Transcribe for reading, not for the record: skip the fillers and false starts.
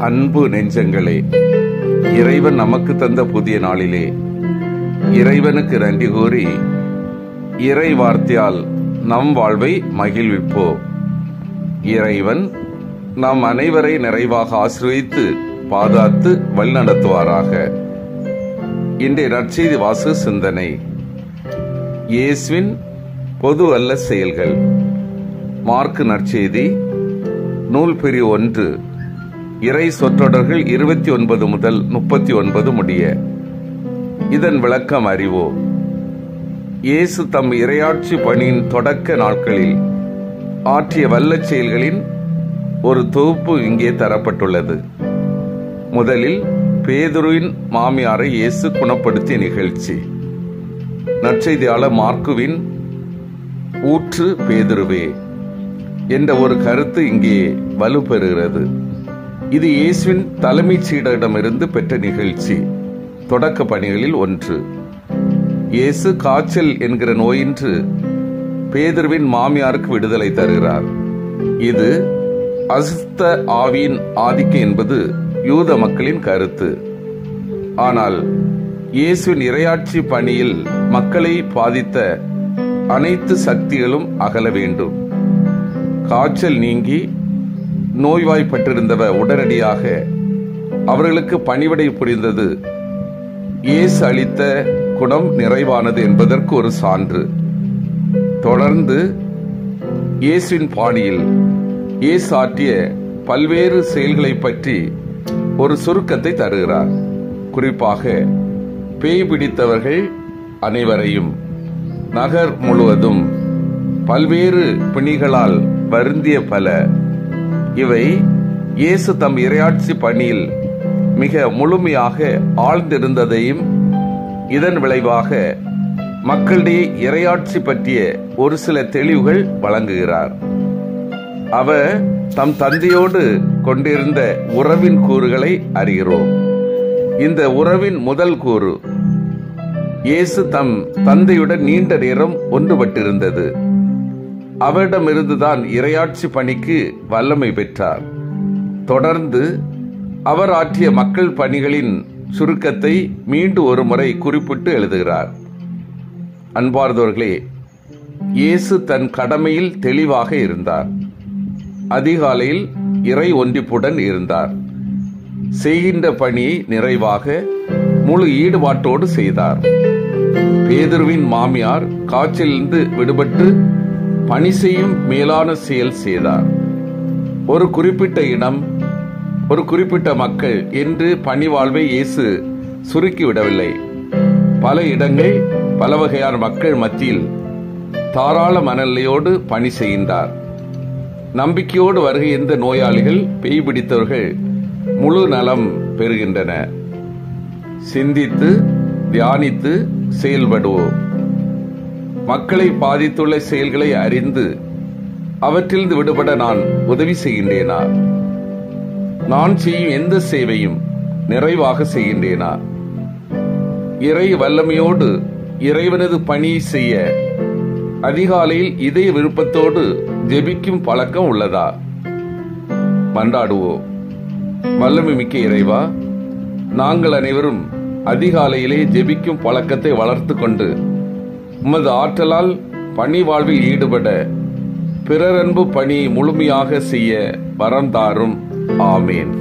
அன்பு நெஞ்சங்களே, இறைவன் நமக்கு தந்த புதிய நாளிலே இறைவனுக்கு நன்றி கூறி இறை வார்த்தையால் நம் வாழ்வை மகிழ்விப்போம். இறைவன் நாம் அனைவரை நிறைவாக ஆசீர்வதித்து பாதுகாத்து வழிநடத்துவாராக. இன்றைய நற்செய்தி வாசக சிந்தனை, இயேசுவின் பொது அல்ல செயல்கள். மார்க்கு நற்செய்தி நூல் பிரிவு 1, இறை சொற்றொடர்கள் 29 முதல் 39 முடிய. இதன் விளக்கம் அறிவோம். இயேசு தம் இறையாட்சி பணியின் தொடக்க நாட்களில் ஆற்றிய வல்ல செயல்களின் ஒரு தொகுப்பு இங்கே தரப்பட்டுள்ளது. முதலில் பேதுருவின் மாமியாரை இயேசு குணப்படுத்திய நிகழ்ச்சி. நற்செய்தியாளர் மார்க்குவின் ஊற்று பேதுருவே என்ற ஒரு கருத்து இங்கே வலுப்பெறுகிறது. இது இயேசுவின் தலைமைச் சீடரிடமிருந்து பெற்ற நிகழ்ச்சி. தொடக்க பணிகளில் ஒன்று. இயேசு காய்ச்சல் என்கிற நோயின்று பேதுருவின் மாமியாருக்கு விடுதலை தருகிறார். இது அசுத்த ஆவியின் ஆதிக்கம் என்பது யூத மக்களின் கருத்து. ஆனால் இயேசுவின் இறையாட்சி பணியில் மக்களை பாதித்த அனைத்து சக்திகளும் அகல வேண்டும். காய்ச்சல் நீங்கி நோய்வாய்ப்பட்டிருந்தவர் உடனடியாக அவர்களுக்கு பணிவிடை புரிந்தது இயேசு அளித்த குணம் நிறைவானது என்பதற்கு ஒரு சான்று. தொடர்ந்து இயேசுவின் பாணியில் இயேசு ஆற்றிய பல்வேறு செயல்களை பற்றி ஒரு சுருக்கத்தை தருகிறார். குறிப்பாக பேய் பிடித்தவர்கள் அனைவரையும், நகர் முழுவதும் பல்வேறு பிணிகளால் வருந்திய பல, இவை இயேசு தம் இறையாட்சி பணியில் மிக முழுமையாக ஆழ்ந்திருந்ததையும், இதன் விளைவாக மக்களிடையே இறையாட்சி பற்றிய ஒரு சில தெளிவுகள் வழங்குகிறார். அவர் தம் தந்தையோடு கொண்டிருந்த உறவின் கூறுகளை அறிகிறோம். இந்த உறவின் முதல் கூறு, இயேசு தம் தந்தையுடன் நீண்ட நேரம் ஒன்றுபட்டிருந்தது. அவரிடமிருந்துதான் இறையாட்சி பணிக்கு வல்லமை பெற்றார். தொடர்ந்து அவர் ஆற்றிய மக்கள் பணிகளின் சுருக்கத்தை மீண்டும் ஒரு முறை குறிப்பிட்டு எழுதுகிறார். அன்பார்ந்தவர்களே, இயேசு தன் கடமையில் தெளிவாக இருந்தார். அதிகாலையில் இறை ஒன்றிப்புடன் இருந்தார். செய்கின்ற பணியை நிறைவாக முழு ஈடுபாட்டோடு செய்தார். பேதுருவின் மாமியார் காய்ச்சலிருந்து விடுபட்டு பணி செய்யும் மேலான செயல் செய்தார். ஒரு குறிப்பிட்ட இடம், ஒரு குறிப்பிட்ட மக்கள் என்று பணி வாழ்வை இயேசு சுருக்கிவிடவில்லை. பல இடங்கள், பல வகையான மக்கள் மத்தியில் தாராள மனநிலையோடு பணி செய்கின்றார். நம்பிக்கையோடு வருகின்ற நோயாளிகள், பேய் பிடித்தவர்கள் முழு நலம் பெறுகின்றன. சிந்தித்து தியானித்து செயல்படுவோம். மக்களை பாதித்துள்ள செயல்களை அறிந்து அவற்றிலிருந்து விடுபட நான் உதவி செய்கின்றேனா? நான் செய்யும் எந்த சேவையும் நிறைவாக செய்கின்றேனா? இறை வல்லமையோடு இறைவனது பணியை செய்ய அதிகாலையில் இதய விருப்பத்தோடு ஜெபிக்கும் பழக்கம் உள்ளதா? மன்றாடுவோம். வல்லமை மிக்க இறைவா, நாங்கள் அனைவரும் அதிகாலையிலே ஜெபிக்கும் பழக்கத்தை வளர்த்து கொண்டு உமது ஆற்றலால் பணி வாழ்வில் ஈடுபட, பிறரன்பு பணி முழுமையாக செய்ய வரம் தாரும். ஆமேன்.